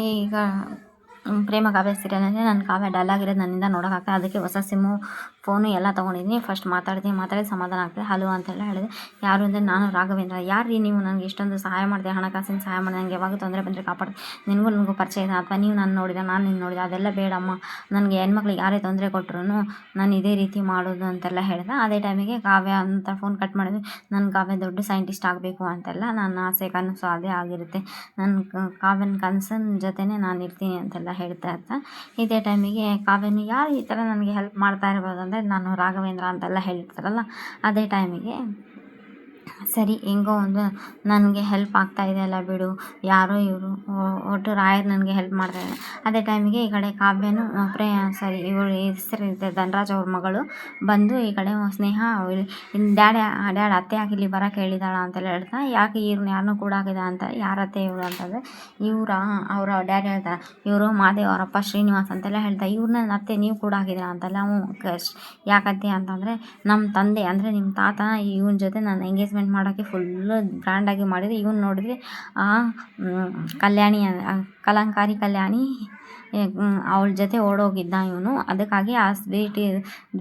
ಈಗ ಪ್ರೇಮ ಕಾವ್ಯ ಸೀರಿಯಲ್ ಅಂದರೆ ನನ್ನ ಕಾವ್ಯ ಡಲ್ ಆಗಿರೋದು ನನ್ನಿಂದ ನೋಡೋಕ್ಕಾಗ್ತದೆ. ಅದಕ್ಕೆ ಹೊಸ ಸಿಮ್ಮು ಫೋನು ಎಲ್ಲ ತೊಗೊಂಡಿದ್ದೀನಿ. ಫಸ್ಟ್ ಮಾತಾಡಿ ಸಮಾಧಾನ ಆಗ್ತದೆ. ಹಲೋ ಅಂತೆಲ್ಲ ಹೇಳಿದೆ. ಯಾರು ಅಂದರೆ ನಾನು ರಾಘವೇಂದ್ರ. ಯಾರು ರೀ ನೀವು? ನನಗೆ ಇಷ್ಟೊಂದು ಸಹಾಯ ಮಾಡಿದೆ, ಹಣಕಾಸಿನ ಸಹಾಯ ಮಾಡಿ, ನನಗೆ ಯಾವಾಗ ತೊಂದರೆ ಬಂದರೆ ಕಾಪಾಡಿ, ನನಗೂ ಪರಿಚಯ ಇದೆ ಅಥವಾ ನೀವು ನಾನು ನೋಡಿದೆ, ನಾನು ನಿನ್ನ ನೋಡಿದೆ, ಅದೆಲ್ಲ ಬೇಡಮ್ಮ. ನನಗೆ ಹೆಣ್ಮಕ್ಳಿಗೆ ಯಾರೇ ತೊಂದರೆ ಕೊಟ್ಟರು ನಾನು ಇದೇ ರೀತಿ ಮಾಡೋದು ಅಂತೆಲ್ಲ ಹೇಳಿದೆ. ಅದೇ ಟೈಮಿಗೆ ಕಾವ್ಯ ಅಂತ ಫೋನ್ ಕಟ್ ಮಾಡಿದ್ವಿ. ನನ್ನ ಕಾವ್ಯ ದೊಡ್ಡ ಸೈಂಟಿಸ್ಟ್ ಆಗಬೇಕು ಅಂತೆಲ್ಲ ನನ್ನ ಆಸೆ ಕನಸು ಅದೇ ಆಗಿರುತ್ತೆ. ನನ್ನ ಕಾವ್ಯನ ಕನಸಿನ ಜೊತೆನೇ ನಾನು ಇರ್ತೀನಿ ಅಂತೆಲ್ಲ ಹೇಳ್ತಾ ಇರ್ತಾ. ಇದೇ ಟೈಮಿಗೆ ಕಾವ್ಯನು ಯಾರು ಈ ಥರ ನನಗೆ ಹೆಲ್ಪ್ ಮಾಡ್ತಾ ಇರ್ಬೋದು ಅಂದರೆ ನಾನು ರಾಘವೇಂದ್ರ ಅಂತೆಲ್ಲ ಹೇಳಿರ್ತಾರಲ್ಲ. ಅದೇ ಟೈಮಿಗೆ ಸರಿ ಹೆಂಗೋ ಒಂದು ನನಗೆ ಹೆಲ್ಪ್ ಆಗ್ತಾ ಇದೆಯಲ್ಲ ಬಿಡು, ಯಾರೋ ಇವರು ಒಟ್ಟು ರಾಯರು ನನಗೆ ಹೆಲ್ಪ್ ಮಾಡ್ತಾಯಿದ್ದಾರೆ. ಅದೇ ಟೈಮಿಗೆ ಈ ಕಡೆ ಕಾವ್ಯನು ಇವರು ಹೆಸರಿದೆ ಧನರಾಜ್ ಅವ್ರ ಮಗಳು ಬಂದು ಈ ಕಡೆ ಸ್ನೇಹ ಡ್ಯಾಡ್ ಅತ್ತೆ ಯಾಕೆ ಇಲ್ಲಿ ಬರೋಕೆ ಹೇಳಿದಾಳ ಅಂತೆಲ್ಲ ಹೇಳ್ತಾ, ಯಾಕೆ ಇವ್ರನ್ನ ಯಾರನ್ನೂ ಕೂಡ ಹಾಕಿದ ಅಂತ. ಯಾರತ್ತೆ ಇವರು ಅಂತಂದರೆ ಅವರ ಡ್ಯಾಡಿ ಹೇಳ್ತಾರೆ, ಇವರು ಮಾದೇವ್ ಅವರಪ್ಪ ಶ್ರೀನಿವಾಸ್ ಅಂತೆಲ್ಲ ಹೇಳ್ತಾ, ಇವ್ರನ್ನ ಅತ್ತೆ ನೀವು ಕೂಡ ಹಾಕಿದ್ದೀರಾ ಅಂತೆಲ್ಲ. ಯಾಕತ್ತೆ ಅಂತಂದರೆ ನಮ್ಮ ತಂದೆ ಅಂದರೆ ನಿಮ್ಮ ತಾತ ಇವನ ಜೊತೆ ನಾನು ಎಂಗೇಜ್ಮೆಂಟ್ ಮಾಡೋಕ್ಕೆ ಫುಲ್ಲು ಗ್ರ್ಯಾಂಡಾಗಿ ಮಾಡಿದರೆ, ಇವನು ನೋಡಿದರೆ ಕಲ್ಯಾಣಿ ಕಲಂಕಾರಿ ಕಲ್ಯಾಣಿ ಅವಳ ಜೊತೆ ಓಡೋಗಿದ್ದ ಇವನು. ಅದಕ್ಕಾಗಿ ಆ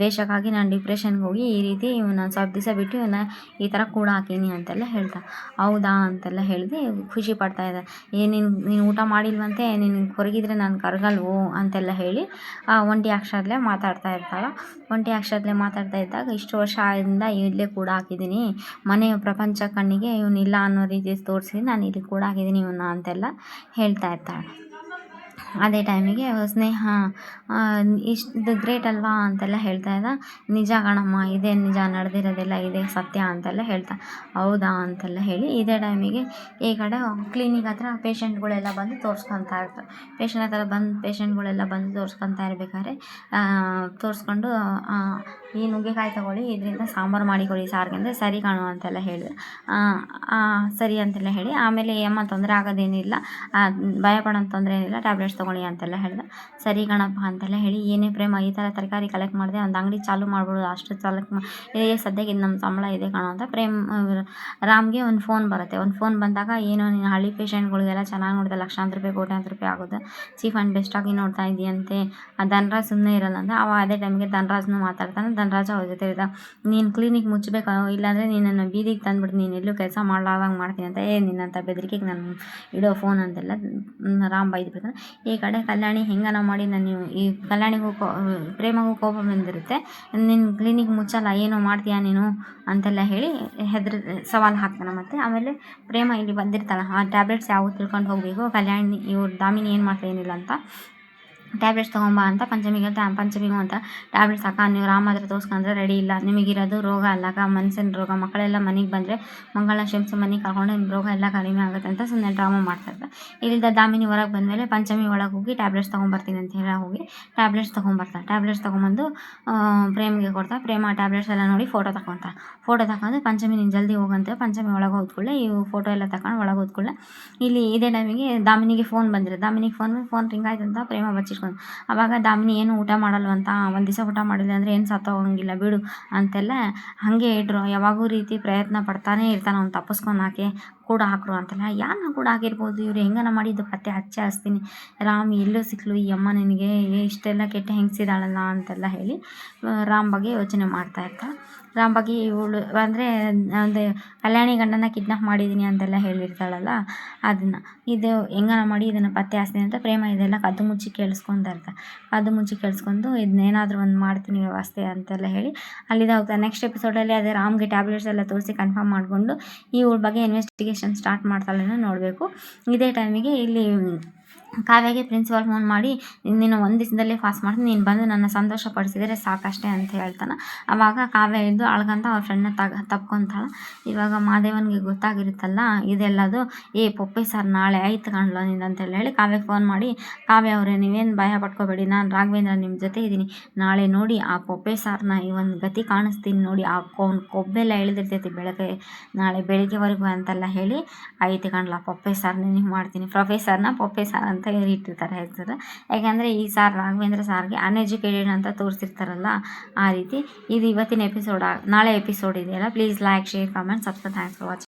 ದ್ವೇಷಕ್ಕಾಗಿ ನಾನು ಡಿಪ್ರೆಷನ್ಗೆ ಹೋಗಿ ಈ ರೀತಿ ಇವನ್ನ ಸ್ವಲ್ಪ ದಿವಸ ಬಿಟ್ಟು ಇವನ್ನ ಈ ಥರ ಕೂಡ ಹಾಕೀನಿ ಅಂತೆಲ್ಲ ಹೇಳ್ತಾ. ಹೌದಾ ಅಂತೆಲ್ಲ ಹೇಳಿದೆ. ಖುಷಿ ಪಡ್ತಾಯಿದ್ದೆ. ನೀನು ಊಟ ಮಾಡಿಲ್ವಂತೆ, ನೀನು ಹೊರಗಿದ್ರೆ ನಾನು ಕರಗಲ್ವೋ ಅಂತೆಲ್ಲ ಹೇಳಿ ಒಂಟಿ ಅಕ್ಷರದಲ್ಲೇ ಮಾತಾಡ್ತಾ ಇರ್ತಾಳೆ. ಒಂಟಿ ಅಕ್ಷರದಲ್ಲೇ ಮಾತಾಡ್ತಾ ಇದ್ದಾಗ ಇಷ್ಟು ವರ್ಷ ಆಗಿಂದ ಇಲ್ಲೇ ಕೂಡ ಹಾಕಿದ್ದೀನಿ, ಮನೆಯ ಪ್ರಪಂಚ ಕಣ್ಣಿಗೆ ಇವನಿಲ್ಲ ಅನ್ನೋ ರೀತಿ ತೋರಿಸಿ ನಾನು ಇಲ್ಲಿ ಕೂಡ ಹಾಕಿದ್ದೀನಿ ಇವನ್ನ ಅಂತೆಲ್ಲ ಹೇಳ್ತಾ ಇರ್ತಾಳೆ. ಅದೇ ಟೈಮಿಗೆ ಸ್ನೇಹ ಇಷ್ಟು ಗ್ರೇಟ್ ಅಲ್ವಾ ಅಂತೆಲ್ಲ ಹೇಳ್ತಾ ಇದ್ದ. ನಿಜ ಕಣಮ್ಮ, ಇದೇ ನಿಜ, ನಡೆದಿರೋದೆಲ್ಲ ಇದೇ ಸತ್ಯ ಅಂತೆಲ್ಲ ಹೇಳ್ತಾ. ಹೌದಾ ಅಂತೆಲ್ಲ ಹೇಳಿ ಇದೇ ಟೈಮಿಗೆ ಈ ಕಡೆ ಕ್ಲಿನಿಕ್ ಹತ್ರ ಪೇಷಂಟ್ಗಳೆಲ್ಲ ಬಂದು ತೋರಿಸ್ಕೊತಾ ಇರ್ತಾರೆ. ಪೇಷಂಟ್ಗಳೆಲ್ಲ ಬಂದು ತೋರಿಸ್ಕೊತಾ ಇರ್ಬೇಕಾದ್ರೆ ತೋರಿಸ್ಕೊಂಡು ಈ ನುಗ್ಗೆಕಾಯಿ ತೊಗೊಳ್ಳಿ, ಇದರಿಂದ ಸಾಂಬಾರು ಮಾಡಿಕೊಡಿ ಸಾರಿಗೆ ಅಂದರೆ ಸರಿ ಕಾಣು ಅಂತೆಲ್ಲ ಹೇಳಿದೆ. ಸರಿ ಅಂತೆಲ್ಲ ಹೇಳಿ ಆಮೇಲೆ ಅಮ್ಮ ತೊಂದರೆ ಆಗೋದೇನಿಲ್ಲ, ಭಯ ಪಡೋಂಥ ತೊಂದರೆ ಏನಿಲ್ಲ, ಟ್ಯಾಬ್ಲೆಟ್ಸ್ ತೊಗೊಳ್ಳಿ ಅಂತೆಲ್ಲ ಹೇಳಿದೆ. ಸರಿ ಕಣಪ್ಪ ಅಂತೆಲ್ಲ ಹೇಳಿ, ಏನೇ ಪ್ರೇಮ ಈ ಥರ ತರಕಾರಿ ಕಲೆಕ್ಟ್ ಮಾಡಿದೆ, ಒಂದು ಅಂಗಡಿ ಚಾಲೂ ಮಾಡ್ಬೋದು, ಅಷ್ಟು ಸದ್ಯಕ್ಕೆ ಇದು ನಮ್ಮ ಸಂಬಳ ಇದೆ ಕಣೋ ಅಂತ ರಾಮ್ಗೆ ಒಂದು ಫೋನ್ ಬರುತ್ತೆ. ಒಂದು ಫೋನ್ ಬಂದಾಗ, ಏನೋ ನೀನು ಹಳ್ಳಿ ಪೇಷಂಟ್ಗಳಿಗೆಲ್ಲ ಚೆನ್ನಾಗಿ ನೋಡಿದೆ, ಲಕ್ಷಾಂತರ ರೂಪಾಯಿ ಕೋಟ್ಯಾಂತರ ರೂಪಾಯಿ ಆಗುತ್ತೆ, ಚೀಫ್ ಆ್ಯಂಡ್ ಬೆಸ್ಟಾಗಿ ನೋಡ್ತಾ ಇದೆಯಂತೆ, ಆ ಧನರಾಜ್ ಸುಮ್ಮನೆ ಇರಲ್ಲ ಅಂತ. ಅದೇ ಟೈಮಿಗೆ ಧನರಾಜ್ನು ಮಾತಾಡ್ತಾನೆ. ಧನರಾಜ್ ಅವ್ರ ಜೊತೆ ಇದ್ದ, ನೀನು ಕ್ಲಿನಿಕ್ ಮುಚ್ಚಬೇಕು, ಇಲ್ಲಾಂದರೆ ನೀನನ್ನು ಬೀದಿಗೆ ತಂದುಬಿಟ್ಟು ನೀನು ಎಲ್ಲೂ ಕೆಲಸ ಮಾಡಲಾರ್ದಂಗೆ ಮಾಡ್ತೀನಿ ಅಂತ. ನಿನ್ನಂಥ ಬೆದರಿಕೆಗೆ ನಾನು ಇಡೋ ಫೋನ್ ಅಂತೆಲ್ಲ ರಾಮ್ ಬೈದು ಬಿಡ್ತಾನೆ. ಈ ಕಡೆ ಕಲ್ಯಾಣಿ ಹೆಂಗನ ಮಾಡಿ ಈ ಕಲ್ಯಾಣಿಗೂ ಪ್ರೇಮಗೂ ಕೋಪ ಬಂದಿರುತ್ತೆ. ನಿನ್ನ ಕ್ಲಿನಿಕ್ ಮುಚ್ಚಲ್ಲ, ಏನೋ ಮಾಡ್ತೀಯಾ ನೀನು ಅಂತೆಲ್ಲ ಹೇಳಿ ಸವಾಲು ಹಾಕ್ತಾನೆ. ಮತ್ತು ಆಮೇಲೆ ಪ್ರೇಮ ಇಲ್ಲಿ ಬಂದಿರ್ತಾಳೆ, ಆ ಟ್ಯಾಬ್ಲೆಟ್ಸ್ ಯಾವುದು ತಿಳ್ಕೊಂಡು ಹೋಗಬೇಕು, ಕಲ್ಯಾಣಿ ದಾಮಿನಿ ಏನು ಮಾಡ್ತಾ ಏನಿಲ್ಲ ಅಂತ. ಟ್ಯಾಬ್ಲೆಟ್ಸ್ ತೊಗೊಂಬ ಅಂತ ಪಂಚಮಿಗೂ ಅಂತ ಟ್ಯಾಬ್ಲೆಟ್ಸ್ ಅಕ್ಕ, ನೀವು ರಾಮ ಹತ್ರ ತೋರಿಸ್ಕೊಂಡ್ರೆ ರೆಡಿ ಇಲ್ಲ, ನಿಮಗಿರೋದು ರೋಗ ಅಲ್ಲಕ್ಕ, ಮನಸ್ಸಿನ ರೋಗ, ಮಕ್ಕಳೆಲ್ಲ ಮನೆಗೆ ಬಂದರೆ ಮಕ್ಕಳನ್ನ ಕ್ಷಮಿಸಿ ಮನೆಗೆ ಕರ್ಕೊಂಡು ನಿಮ್ಮ ರೋಗ ಎಲ್ಲ ಕಡಿಮೆ ಆಗುತ್ತೆ ಅಂತ ಸುಮ್ಮನೆ ಡ್ರಾಮಾ ಮಾಡ್ತಾಯಿರ್ತಾರೆ. ಇಲ್ಲಿಂದ ದಾಮಿನಿ ಹೊರಗೆ ಬಂದಮೇಲೆ ಪಂಚಮಿ ಒಳಗೆ ಹೋಗಿ ಟ್ಯಾಬ್ಲೆಟ್ಸ್ ತೊಗೊಂಬರ್ತೀನಿ ಅಂತ ಹೇಳಿ ಹೋಗಿ ಟ್ಯಾಬ್ಲೆಟ್ಸ್ ತೊಗೊಂಬರ್ತಾಳೆ. ಟ್ಯಾಬ್ಲೆಟ್ಸ್ ತೊಗೊಂಬಂದು ಪ್ರೇಮ್ಗೆ ಕೊಡ್ತಾ, ಪ್ರೇಮ ಟ್ಯಾಬ್ಲೆಟ್ಸ್ ಎಲ್ಲ ನೋಡಿ ಫೋಟೋ ತಗೊಂಡು ಪಂಚಮಿ ನೀನು ಜಲ್ದಿ ಹೋಗಂತೆ. ಪಂಚಮಿ ಒಳಗೆ ಹೋದ್ಕೊಳ್ಳೆ, ಇವು ಫೋಟೋ ಎಲ್ಲ ತಗೊಂಡು ಒಳಗೆ ಹೋದ್ಕೊಳ್ಳೆ. ಇಲ್ಲಿ ಇದೇ ಟೈಮಿಗೆ ದಾಮಿನಿಗೆ ಫೋನ್ ಬಂದಿರುತ್ತೆ. ದಾಮಿನಿಗೆ ಫೋನ್ ರಿಂಗ್ ಆಯ್ತು ಅಂತ ಪ್ರೇಮ ಬಚ್ಚಿಟ್ಕೊಂಡು, ಆವಾಗ ದಾಮಿನಿ ಏನು ಊಟ ಮಾಡಲ್ವಂತ, ಒಂದು ದಿವಸ ಊಟ ಮಾಡಿಲ್ಲ ಅಂದರೆ ಏನು ಸತ್ತೋಗಂಗಿಲ್ಲ ಬಿಡು ಅಂತೆಲ್ಲ ಹಾಗೆ ಇಡ್ರು. ಯಾವಾಗೂ ರೀತಿ ಪ್ರಯತ್ನ ಪಡ್ತಾನೆ ಇರ್ತಾನೆ ಅವ್ನು ತಪ್ಪಿಸ್ಕೊಳಕ್ಕೆ, ಕೂಡ ಹಾಕರು ಅಂತೆಲ್ಲ. ಯಾರನ್ನ ಕೂಡ ಹಾಕಿರ್ಬೋದು, ಇವ್ರು ಹೆಂಗನ ಮಾಡಿದ್ದು ಪತ್ತೆ ಹಚ್ಚಿಸ್ತೀನಿ, ರಾಮ್ ಎಲ್ಲೂ ಸಿಕ್ಕಲು ಈ ಅಮ್ಮ ನಿನಗೆ, ಇಷ್ಟೆಲ್ಲ ಕೆಟ್ಟ ಹೆಂಗಸಿದಾಳಲ್ಲ ಅಂತೆಲ್ಲ ಹೇಳಿ ರಾಮ್ ಬಗ್ಗೆ ಯೋಚನೆ ಮಾಡ್ತಾ ಇರ್ತಾಳೆ. ರಾಮ್ ಬಗ್ಗೆ ಇವಳು ಅಂದರೆ ಕಲ್ಯಾಣಿ ಗಂಡನ ಕಿಡ್ನಾಪ್ ಮಾಡಿದ್ದೀನಿ ಅಂತೆಲ್ಲ ಹೇಳಿರ್ತಾಳಲ್ಲ, ಅದನ್ನು ಇದು ಹೆಂಗನ ಮಾಡಿ ಇದನ್ನು ಪತ್ತೆ ಹಚ್ತೀನಿ ಅಂತ ಪ್ರೇಮ ಇದೆಲ್ಲ ಕದ್ದು ಮುಚ್ಚಿ ಕೇಳಿಸ್ಕೊತಾ ಇರ್ತಾಳೆ. ಕದ್ದು ಮುಚ್ಚಿ ಕೇಳಿಸ್ಕೊಂಡು ಇದನ್ನೇನಾದರೂ ಒಂದು ಮಾಡ್ತೀನಿ ವ್ಯವಸ್ಥೆ ಅಂತೆಲ್ಲ ಹೇಳಿ ಅಲ್ಲಿಂದ ಹೋಗ್ತಾರೆ. ನೆಕ್ಸ್ಟ್ ಎಪಿಸೋಡಲ್ಲಿ ಅದೇ ರಾಮ್ಗೆ ಟ್ಯಾಬ್ಲೆಟ್ಸ್ ಎಲ್ಲ ತೋರಿಸಿ ಕನ್ಫರ್ಮ್ ಮಾಡಿಕೊಂಡು ಇವಳ ಬಗ್ಗೆ ಇನ್ವೆಸ್ಟಿಗೇಷನ್ ಸ್ಟಾರ್ಟ್ ಮಾಡ್ತಾಳೆ ನೋಡಬೇಕು. ಇದೇ ಟೈಮಿಗೆ ಇಲ್ಲಿ ಕಾವ್ಯಗೆ ಪ್ರಿನ್ಸಿಪಾಲ್ ಫೋನ್ ಮಾಡಿ, ನೀನು ಒಂದು ದಿವಸದಲ್ಲೇ ಪಾಸ್ ಮಾಡ್ತೀನಿ, ನೀನು ಬಂದು ನನ್ನ ಸಂತೋಷ ಪಡಿಸಿದರೆ ಸಾಕಷ್ಟೇ ಅಂತ ಹೇಳ್ತಾನೆ. ಆವಾಗ ಕಾವ್ಯ ಇದ್ದು ಅಳ್ಕಂತ ಅವ್ರ ಫ್ರೆಂಡ್ನ ತಪ್ಕೊತಾಳೆ. ಇವಾಗ ಮಾದೇವನಿಗೆ ಗೊತ್ತಾಗಿರುತ್ತಲ್ಲ ಇದೆಲ್ಲದು, ಪೊಪ್ಪೆ ಸರ್ ನಾಳೆ ಆಯ್ತು ಕಾಣಲ್ಲ ನೀನು ಅಂತೆಲ್ಲ ಹೇಳಿ ಕಾವ್ಯಕ್ಕೆ ಫೋನ್ ಮಾಡಿ, ಕಾವ್ಯ ಅವರೇ ನೀವೇನು ಭಯ ಪಡ್ಕೋಬೇಡಿ, ನಾನು ರಾಘವೇಂದ್ರ ನಿಮ್ಮ ಜೊತೆ ಇದ್ದೀನಿ, ನಾಳೆ ನೋಡಿ ಆ ಪೊಪ್ಪೆ ಸಾರ್ನ ಈ ಒಂದು ಗತಿ ಕಾಣಿಸ್ತೀನಿ ನೋಡಿ, ಆ ಕೊಬ್ಬೆಲ್ಲ ಇಳಿದಿರ್ತೈತಿ ನಾಳೆ ಬೆಳಿಗ್ಗೆವರೆಗೂ ಅಂತೆಲ್ಲ ಹೇಳಿ, ಆಯ್ತು ಕಾಣಲ್ಲ ಪೊಪ್ಪೆ ಸಾರ್ ನಿನಗೆ ಮಾಡ್ತೀನಿ, ಪ್ರೊಫೆಸರ್ನ ಪೊಪ್ಪೆ ಸಾರ್ ಅಂತ ಇಟ್ಟಿರ್ತಾರೆ ಹೆಸರು. ಯಾಕೆಂದರೆ ಈ ಸಾರ್ ರಾಘವೇಂದ್ರ ಸಾರ್ಗೆ ಅನ್ಎಜುಕೇಟೆಡ್ ಅಂತ ತೋರಿಸಿರ್ತಾರಲ್ಲ, ಆ ರೀತಿ. ಇದು ಇವತ್ತಿನ ಎಪಿಸೋಡ್. ನಾಳೆ ಎಪಿಸೋಡ್ ಇದೆಯಲ್ಲ, please like, share, comment, subscribe. Thanks for watching.